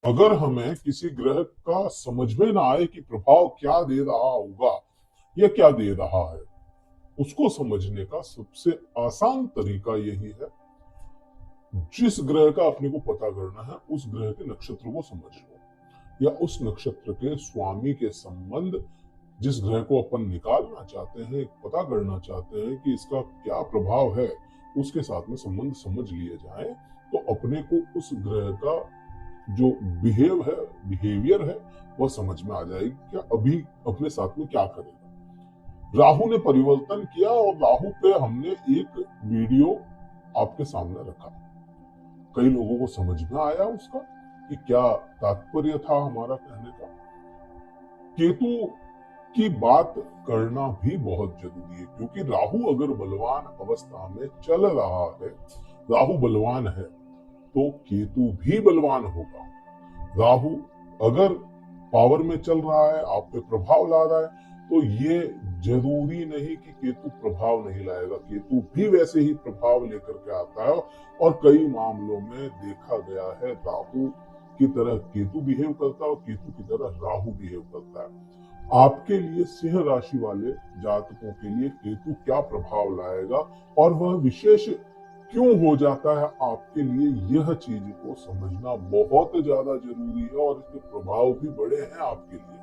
अगर हमें किसी ग्रह का समझ में ना आए कि प्रभाव क्या दे रहा होगा या क्या दे रहा है, उसको समझने का सबसे आसान तरीका यही है, जिस ग्रह का अपने को पता करना है उस ग्रह के नक्षत्र को समझ लो, या उस नक्षत्र के स्वामी के संबंध, जिस ग्रह को अपन निकालना चाहते हैं, पता करना चाहते हैं कि इसका क्या प्रभाव है, उसके साथ में संबंध समझ लिए जाए, तो अपने को उस ग्रह का जो बिहेवियर है वह समझ में आ जाएगी क्या अभी अपने साथ में क्या करेगा। राहु ने परिवर्तन किया और राहु पे हमने एक वीडियो आपके सामने रखा। कई लोगों को समझ में आया उसका कि क्या तात्पर्य था हमारा कहने का। केतु की बात करना भी बहुत जरूरी है, क्योंकि राहु अगर बलवान अवस्था में चल रहा है, राहु बलवान है, तो केतु भी बलवान होगा। राहु अगर पावर में चल रहा है, आप पे प्रभाव ला रहा है, तो ये जरूरी नहीं कि केतु प्रभाव नहीं लाएगा, केतु भी वैसे ही प्रभाव लेकर के आता है। और कई मामलों में देखा गया है राहु की तरह केतु बिहेव करता है और केतु की तरह राहु बिहेव करता है। आपके लिए सिंह राशि वाले जातकों के लिए केतु क्या प्रभाव लाएगा और वह विशेष क्यों हो जाता है, आपके लिए यह चीज को समझना बहुत ज्यादा जरूरी है। और इसके प्रभाव भी बड़े हैं आपके लिए।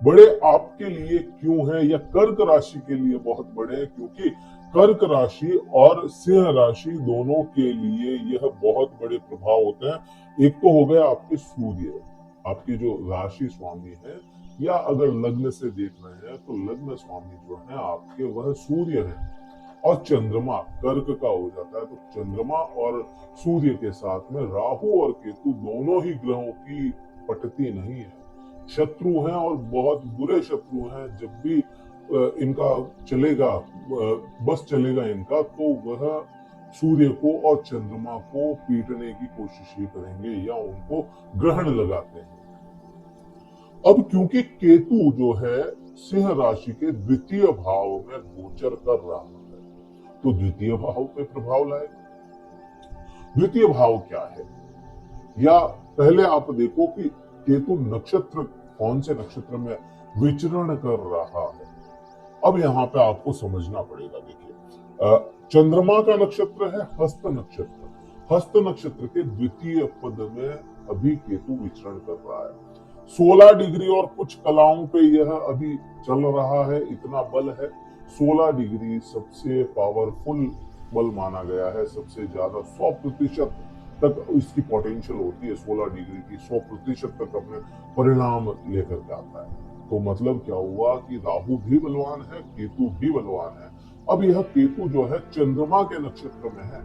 बड़े आपके लिए क्यों है, या कर्क राशि के लिए बहुत बड़े हैं, क्योंकि कर्क राशि और सिंह राशि दोनों के लिए यह बहुत बड़े प्रभाव होते हैं। एक तो हो गया आपके सूर्य, आपके जो राशि स्वामी है, या अगर लग्न से देख रहे हैं तो लग्न स्वामी जो है आपके वह सूर्य है। और चंद्रमा कर्क का हो जाता है, तो चंद्रमा और सूर्य के साथ में राहु और केतु दोनों ही ग्रहों की पटती नहीं है, शत्रु हैं और बहुत बुरे शत्रु हैं। जब भी इनका चलेगा, बस चलेगा इनका, तो वह सूर्य को और चंद्रमा को पीटने की कोशिश ही करेंगे या उनको ग्रहण लगाते हैं। अब क्योंकि केतु जो है सिंह राशि के द्वितीय भाव में गोचर कर रहा है, तो द्वितीय भाव पे प्रभाव लाएगा। द्वितीय भाव क्या है, या पहले आप देखो कि केतु नक्षत्र कौन से नक्षत्र में विचरण कर रहा है। अब यहाँ पे आपको समझना पड़ेगा। देखिए, चंद्रमा का नक्षत्र है हस्त नक्षत्र। हस्त नक्षत्र के द्वितीय पद में अभी केतु विचरण कर रहा है। 16 डिग्री और कुछ कलाओं पे यह अभी चल रहा है, इतना बल है। 16 डिग्री सबसे पावरफुल बल माना गया है, सबसे ज्यादा 100% तक इसकी पोटेंशियल होती है। 16 डिग्री की 100% तक अपने परिणाम लेकर के आता है। तो मतलब क्या हुआ कि राहु भी बलवान है, केतु भी बलवान है। अब यह केतु जो है चंद्रमा के नक्षत्र में है,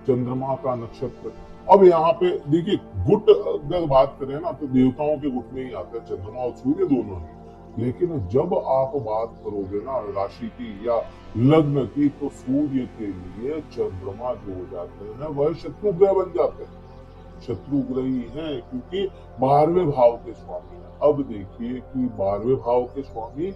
चंद्रमा का नक्षत्र। अब यहाँ पे देखिए, गुट अगर बात करें ना, तो देवताओं के गुट में ही आता है चंद्रमा और सूर्य दोनों ही। लेकिन जब आप बात करोगे ना राशि की या लग्न की, तो सूर्य के लिए चंद्रमा जो हो जाते हैं वह शत्रु ग्रह बन जाते हैं, शत्रु ग्रह ही है, क्योंकि 12वें भाव के स्वामी है। अब देखिए कि 12वें भाव के स्वामी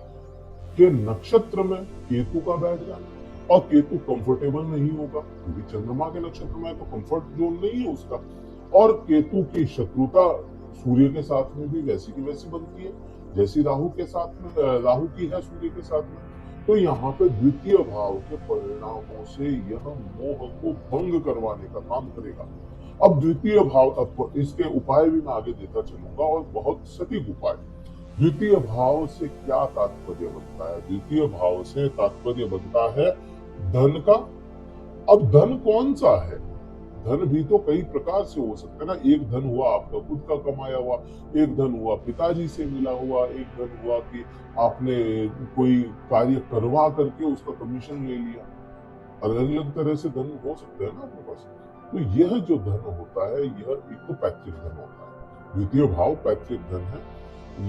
के नक्षत्र में केतु का बैठ जाना, और केतु कंफर्टेबल नहीं होगा, क्योंकि चंद्रमा के नक्षत्र में तो कंफर्ट जोन नहीं है उसका। और केतु की शत्रुता सूर्य के साथ में भी वैसी की वैसी बनती है जैसी राहु के साथ में, राहु की है सूर्य के साथ में। तो यहाँ पे द्वितीय भाव के परिणामों से यह मोह को भंग करवाने का काम करेगा। अब द्वितीय भाव, अब इसके उपाय भी मैं आगे देता चलूंगा, और बहुत सटीक उपाय। द्वितीय भाव से क्या तात्पर्य बनता है? द्वितीय भाव से तात्पर्य बनता है धन का। अब धन कौन सा है? धन भी तो कई प्रकार से हो सकता है ना। एक धन हुआ आपका खुद का कमाया हुआ, एक धन हुआ पिताजी से मिला हुआ, एक धन हुआ कि आपने कोई कार्य करवा करके उसका कमीशन ले लिया। अलग अलग तरह से धन हो सकते हैं ना आपके पास। तो यह जो धन होता है, यह एक तो पैतृक धन होता है, द्वितीय भाव पैतृक धन है,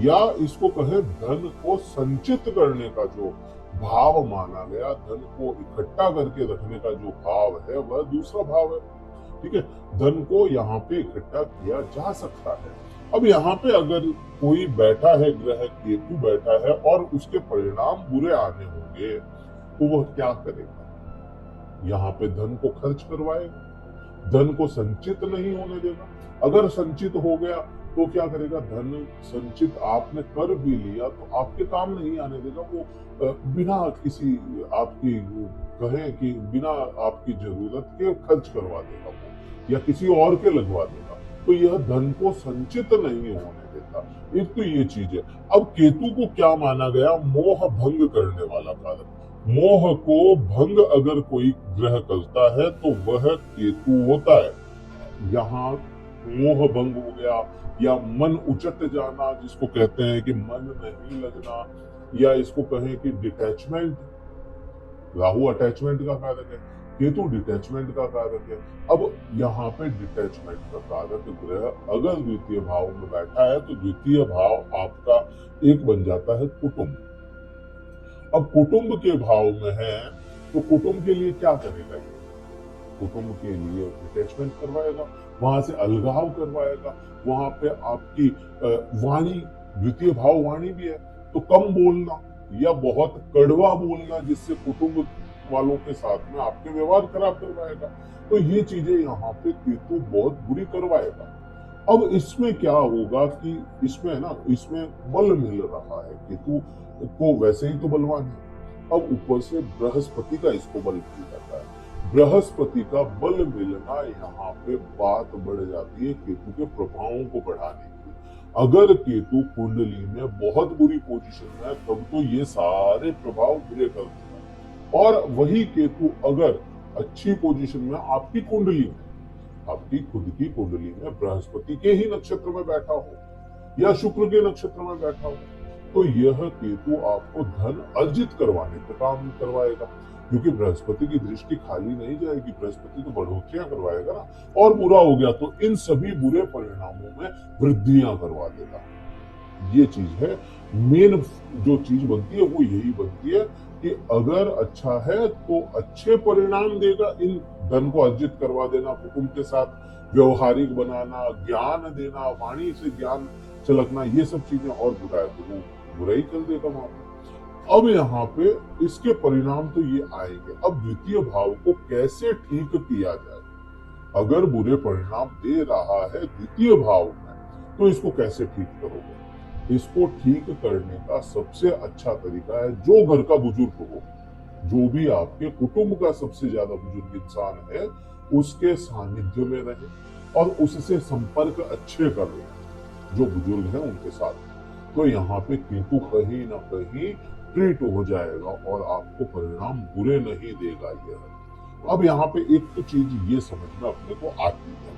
या इसको कहे धन को संचित करने का जो भाव माना गया, धन को इकट्ठा करके रखने का जो भाव है, वह दूसरा भाव है। ठीक है, धन को यहाँ पे इकट्ठा किया जा सकता है। अब यहाँ पे अगर कोई बैठा है, ग्रह केतु बैठा है और उसके परिणाम बुरे आने होंगे, तो वह क्या करेगा? यहाँ पे धन को खर्च करवाएगा, धन को संचित नहीं होने देगा। अगर संचित हो गया तो क्या करेगा, धन संचित आपने कर भी लिया तो आपके काम नहीं आने देगा वो, बिना किसी आपकी कहें कि बिना आपकी जरूरत के खर्च करवा देगा वो, या किसी और के लगवा देगा। तो यह धन को संचित नहीं होने देता। एक तो ये चीज है। अब केतु को क्या माना गया, मोह भंग करने वाला कारक। मोह को भंग अगर कोई ग्रह करता है तो वह केतु होता है। यहाँ मोह भंग हो गया, या मन उचट जाना जिसको कहते हैं कि मन नहीं लगना, या इसको कहें कि डिटैचमेंट। राहु अटैचमेंट का कारक है, केतु डिटैचमेंट का कारक है। अब यहाँ पे डिटैचमेंट का कारक ग्रह अगर द्वितीय भाव में बैठा है तो द्वितीय भाव आपका एक बन जाता है कुटुंब। अब कुटुंब के भाव में है तो कुटुंब के लिए क्या करेगा ये, कुटुंब के लिए डिटैचमेंट करवाएगा, वहां से अलगाव करवाएगा। वहां पे आपकी वाणी, द्वितीय भाव वाणी भी है, तो कम बोलना या बहुत कड़वा बोलना जिससे कुटुंब वालों के साथ में आपके व्यवहार खराब करवाएगा। तो ये चीजें यहाँ पे केतु बहुत बुरी करवाएगा। अब इसमें क्या होगा कि इसमें ना, इसमें बल मिल रहा है, केतु को वैसे ही तो बलवान है, अब ऊपर से बृहस्पति का इसको बल मिल जाता है। बृहस्पति का बल मिलना यहाँ पे बात बढ़ जाती है केतु के प्रभावों को बढ़ाने की। अगर केतु कुंडली में बहुत बुरी पोजीशन में है तब तो ये सारे प्रभाव बुरे कर देगा। और वही केतु अगर अच्छी पोजीशन में आपकी कुंडली में, आपकी खुद की कुंडली में बृहस्पति के ही नक्षत्र में बैठा हो या शुक्र के नक्षत्र में बैठा हो, तो यह केतु आपको धन अर्जित करवाने का काम करवाएगा। क्योंकि बृहस्पति की दृष्टि खाली नहीं जाएगी, बृहस्पति तो बढ़ोतरियां करवाएगा ना। और बुरा हो गया तो इन सभी बुरे परिणामों में वृद्धियां करवा देगा। ये चीज है, मेन जो चीज बनती है वो यही बनती है कि अगर अच्छा है तो अच्छे परिणाम देगा। इन धन को अर्जित करवा देना, कुटुंब के साथ व्यवहारिक बनाना, ज्ञान देना, वाणी से ज्ञान छलकना, ये सब चीजें। और बुरा है तो वो बुरा ही कर देगा वहां पे। अब यहाँ पे इसके परिणाम तो ये आएंगे। अब द्वितीय भाव को कैसे ठीक किया जाए, अगर बुरे परिणाम दे रहा है द्वितीय भाव में तो इसको कैसे ठीक करोगे। इसको ठीक करने का सबसे अच्छा तरीका है, जो घर का बुजुर्ग हो, जो भी आपके कुटुंब का सबसे ज्यादा बुजुर्ग इंसान है, उसके सानिध्य में रहे और उससे संपर्क अच्छे कर रहे, जो बुजुर्ग है उनके साथ। तो यहाँ पे केतु कहीं ना कहीं ट्रीट हो जाएगा और आपको परिणाम बुरे नहीं देगा यह। अब यहाँ पे एक तो चीज ये समझ में अपने को आती है,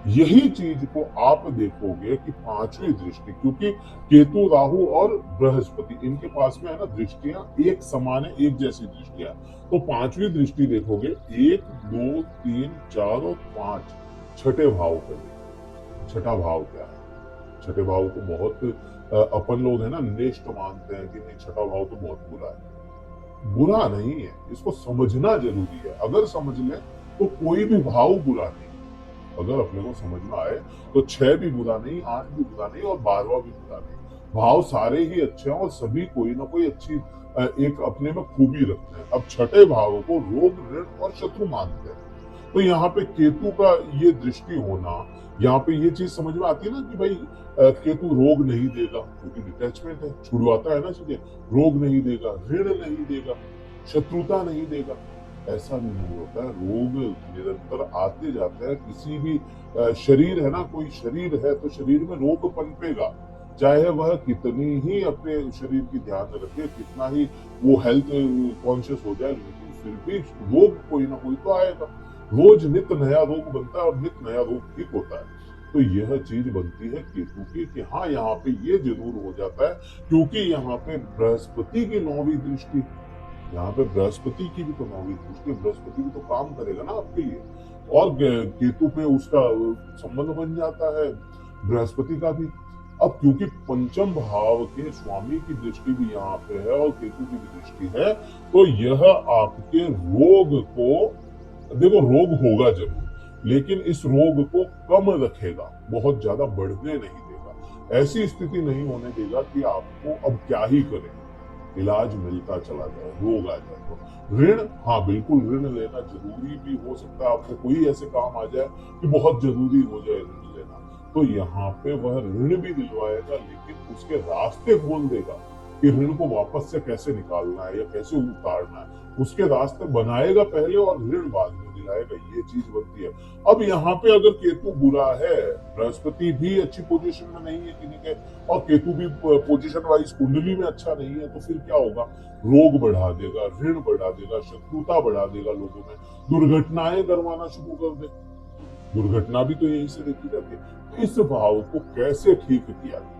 यही चीज को आप देखोगे कि पांचवी दृष्टि, क्योंकि केतु, राहु और बृहस्पति इनके पास में है ना दृष्टियां एक समान है, एक जैसी दृष्टियां। तो पांचवी दृष्टि देखोगे 1, 2, 3, 4 और 5 छठे भाव पे। छठा भाव क्या है, छठे भाव को बहुत अपन लोग है ना नेष्ट मानते हैं कि नहीं, छठा भाव तो बहुत बुरा है। बुरा नहीं है, इसको समझना जरूरी है। अगर समझ ले तो कोई भी भाव बुरा नहीं। अगर अपने को समझ में आए तो 6 भी बुरा नहीं, 8 भी बुरा नहीं और 12वां भी बुरा नहीं। भाव सारे ही अच्छे हैं और सभी कोई ना कोई अच्छी एक अपने में खूबी रखते हैं। अब छठे भाव को रोग, ऋण और शत्रु मानते हैं। तो यहाँ पे केतु का ये दृष्टि होना, यहाँ पे ये चीज समझ में आती है ना कि भाई केतु रोग नहीं देगा, क्योंकि डिटैचमेंट है, छुड़वाता है ना चीजें। रोग नहीं देगा, ऋण नहीं देगा, शत्रुता नहीं देगा, ऐसा नहीं होता है। रोग निरंतर आते जाते हैं। किसी भी शरीर है ना, कोई शरीर है तो शरीर में रोग पनपेगा, चाहे वह कितनी ही अपने शरीर की ध्यान रखे, कितना ही वो हेल्थ कॉन्शियस हो जाए, लेकिन फिर भी रोग कोई ना कोई तो आएगा। रोज नित नया रोग बनता है और नित नया रोग ठीक होता है। तो यह चीज बनती है केतु की कि हाँ, यहाँ पे ये जरूर हो जाता है, क्योंकि यहाँ पे बृहस्पति की 9वीं दृष्टि, यहाँ पे बृहस्पति की भी तो 9वीं दृष्टि, बृहस्पति भी तो काम करेगा ना आपके लिए, और केतु पे उसका संबंध बन जाता है बृहस्पति का भी। अब क्योंकि पंचम भाव के स्वामी की दृष्टि भी यहाँ पे है और केतु की भी दृष्टि है, तो यह आपके रोग को, देखो रोग होगा जरूर, लेकिन इस रोग को कम रखेगा, बहुत ज्यादा बढ़ने नहीं देगा। ऐसी स्थिति नहीं होने देगा कि आपको अब क्या ही करें, इलाज मिलता चला जाए, रोग आ जाए। तो ऋण, हाँ बिल्कुल ऋण लेना जरूरी भी हो सकता है, आपको कोई ऐसे काम आ जाए कि बहुत जरूरी हो जाए ऋण लेना, तो यहाँ पे वह ऋण भी दिलवाएगा, लेकिन उसके रास्ते खोल देगा कि ऋण को वापस से कैसे निकालना है या कैसे उतारना है। उसके रास्ते बनाएगा पहले और ऋण बाद में दिलाएगा, ये चीज बनती है। अब यहाँ पे अगर केतु बुरा है, बृहस्पति भी अच्छी पोजीशन में नहीं है किन्हीं के, और केतु भी पोजीशन वाइज कुंडली में अच्छा नहीं है, तो फिर क्या होगा? रोग बढ़ा देगा, ऋण बढ़ा देगा, शत्रुता बढ़ा देगा, लोगों में दुर्घटनाएं करवाना शुरू कर दे। दुर्घटना भी तो यहीं से देखी जाती है। इस भाव को कैसे ठीक किया जाए?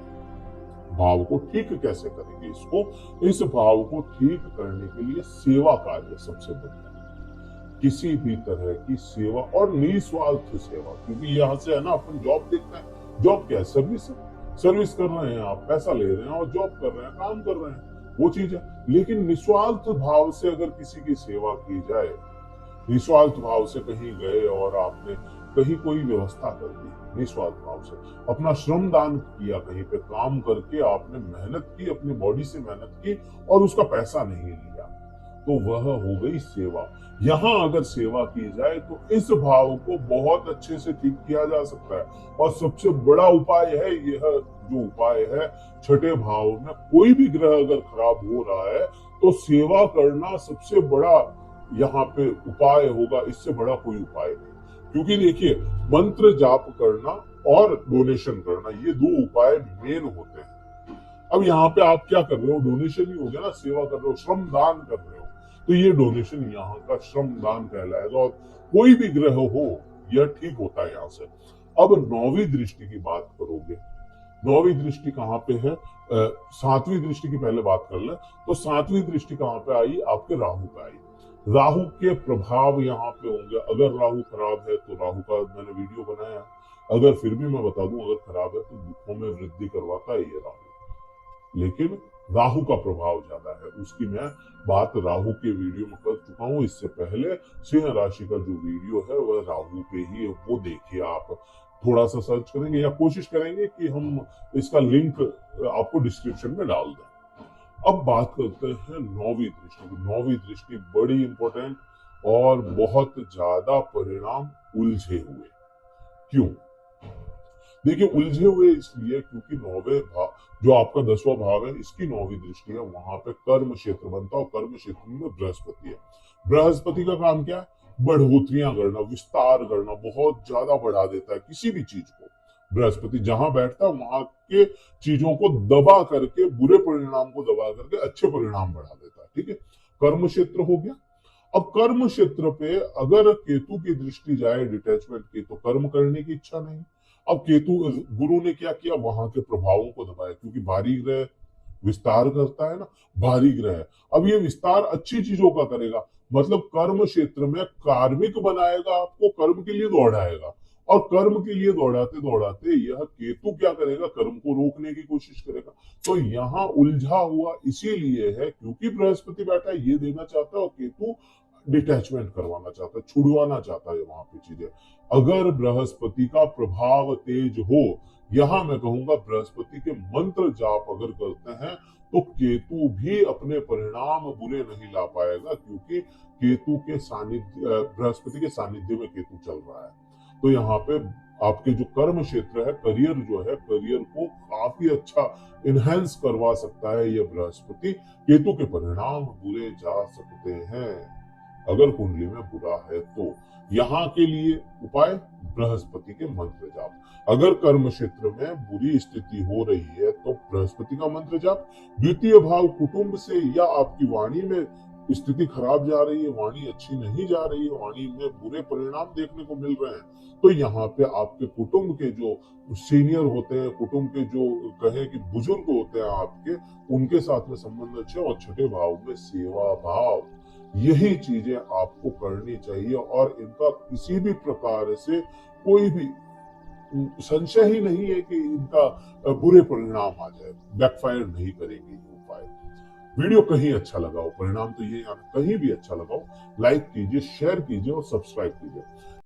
भाव को ठीक कैसे करेंगे इसको? इस भाव को ठीक करने के लिए सेवा कार्य सबसे बढ़िया, किसी भी तरह की सेवा और निस्वार्थ सेवा। क्योंकि यहाँ से है ना, अपन जॉब देखते हैं, जॉब क्या है? सर्विस है। सर्विस कर रहे हैं आप, पैसा ले रहे हैं और जॉब कर रहे हैं, काम कर रहे हैं, वो चीज है। लेकिन निस्वार्थ भाव से अगर किसी की सेवा की जाए, निस्वार्थ भाव से कहीं गए और आपने कहीं कोई व्यवस्था कर दी, निस्वार्थ भाव से अपना श्रम दान किया, कहीं पे काम करके आपने मेहनत की, अपनी बॉडी से मेहनत की और उसका पैसा नहीं लिया, तो वह हो गई सेवा। यहाँ अगर सेवा की जाए तो इस भाव को बहुत अच्छे से ठीक किया जा सकता है। और सबसे बड़ा उपाय है यह, जो उपाय है छठे भाव में कोई भी ग्रह अगर खराब हो रहा है तो सेवा करना सबसे बड़ा यहाँ पे उपाय होगा। इससे बड़ा कोई उपाय नहीं। क्योंकि देखिए, मंत्र जाप करना और डोनेशन करना, ये दो उपाय मेन होते हैं। अब यहाँ पे आप क्या कर रहे हो? डोनेशन ही हो गया ना, सेवा कर रहे हो, श्रम दान कर रहे हो, तो ये डोनेशन यहाँ का श्रम दान कहलाएगा। और कोई भी ग्रह हो, यह ठीक होता है यहाँ से। अब नौवीं दृष्टि की बात करोगे, नौवीं दृष्टि कहाँ पे है? सातवीं दृष्टि की पहले बात कर ले, तो सातवीं दृष्टि कहाँ पे आई? आपके राहु पे आई। राहु के प्रभाव यहाँ पे होंगे। अगर राहु खराब है तो राहु का मैंने वीडियो बनाया, अगर फिर भी मैं बता दूं, अगर खराब है तो दुखों में वृद्धि करवाता है ये राहु। लेकिन राहु का प्रभाव ज्यादा है, उसकी मैं बात राहु के वीडियो में कर चुका हूं। इससे पहले सिंह राशि का जो वीडियो है वह राहु पे ही है, वो देखिए आप। थोड़ा सा सर्च करेंगे या कोशिश करेंगे कि हम इसका लिंक आपको डिस्क्रिप्शन में डाल दें। अब बात करते हैं नौवीं दृष्टि की। नौवीं दृष्टि बड़ी इंपॉर्टेंट और बहुत ज्यादा परिणाम उलझे हुए। क्यों? देखिए, उलझे हुए इसलिए क्योंकि नौवें भाव, जो आपका 10वां भाव है, इसकी नौवीं दृष्टि है, वहां पे कर्म क्षेत्र बनता है और कर्म क्षेत्र में बृहस्पति है। बृहस्पति का काम क्या है? बढ़ोतरियां करना, विस्तार करना, बहुत ज्यादा बढ़ा देता है किसी भी चीज को। बृहस्पति जहां बैठता है वहां के चीजों को दबा करके, बुरे परिणाम को दबा करके अच्छे परिणाम बढ़ा देता है। ठीक है, कर्म क्षेत्र हो गया। अब कर्म क्षेत्र पे अगर केतु की दृष्टि जाए डिटैचमेंट की, तो कर्म करने की इच्छा नहीं। अब केतु, गुरु ने क्या किया? वहां के प्रभावों को दबाया, क्योंकि भारी ग्रह विस्तार करता है ना, भारी ग्रह। अब ये विस्तार अच्छी चीजों का करेगा, मतलब कर्म क्षेत्र में कार्मिक बनाएगा, आपको कर्म के लिए दौड़ाएगा। और कर्म के लिए दौड़ाते दौड़ाते यह केतु क्या करेगा? कर्म को रोकने की कोशिश करेगा। तो यहाँ उलझा हुआ इसीलिए है क्योंकि बृहस्पति बैठा है, ये देना चाहता है, और केतु डिटैचमेंट करवाना चाहता है, छुड़वाना चाहता है वहां पे चीजें। अगर बृहस्पति का प्रभाव तेज हो, यहां मैं कहूंगा बृहस्पति के मंत्र जाप अगर करते हैं तो केतु भी अपने परिणाम बुरे नहीं ला पाएगा, क्योंकि केतु के सानिध्य, बृहस्पति के सानिध्य में केतु चल रहा है। तो यहाँ पे आपके जो कर्म क्षेत्र है, करियर जो है, करियर को काफी अच्छा इनहेंस करवा सकता है ये बृहस्पति। केतु के परिणाम बुरे जा सकते हैं अगर कुंडली में बुरा है तो। यहाँ के लिए उपाय बृहस्पति के मंत्र जाप। अगर कर्म क्षेत्र में बुरी स्थिति हो रही है तो बृहस्पति का मंत्र जाप। द्वितीय भाव कुटुंब से या आपकी वाणी में स्थिति खराब जा रही है, वाणी अच्छी नहीं जा रही है, वाणी में बुरे परिणाम देखने को मिल रहे हैं, तो यहाँ पे आपके कुटुंब के जो सीनियर होते हैं, कुटुंब के जो कहे कि बुजुर्ग होते हैं आपके, उनके साथ में संबंध अच्छे। और छठे भाव में सेवा भाव, यही चीजें आपको करनी चाहिए। और इनका किसी भी प्रकार से कोई भी संशय ही नहीं है कि इनका बुरे परिणाम आ जाए, बैकफायर नहीं करेंगे ये उपाय। वीडियो कहीं अच्छा लगा हो, परिणाम तो ये कहीं भी अच्छा लगा हो, लाइक कीजिए, शेयर कीजिए और सब्सक्राइब कीजिए।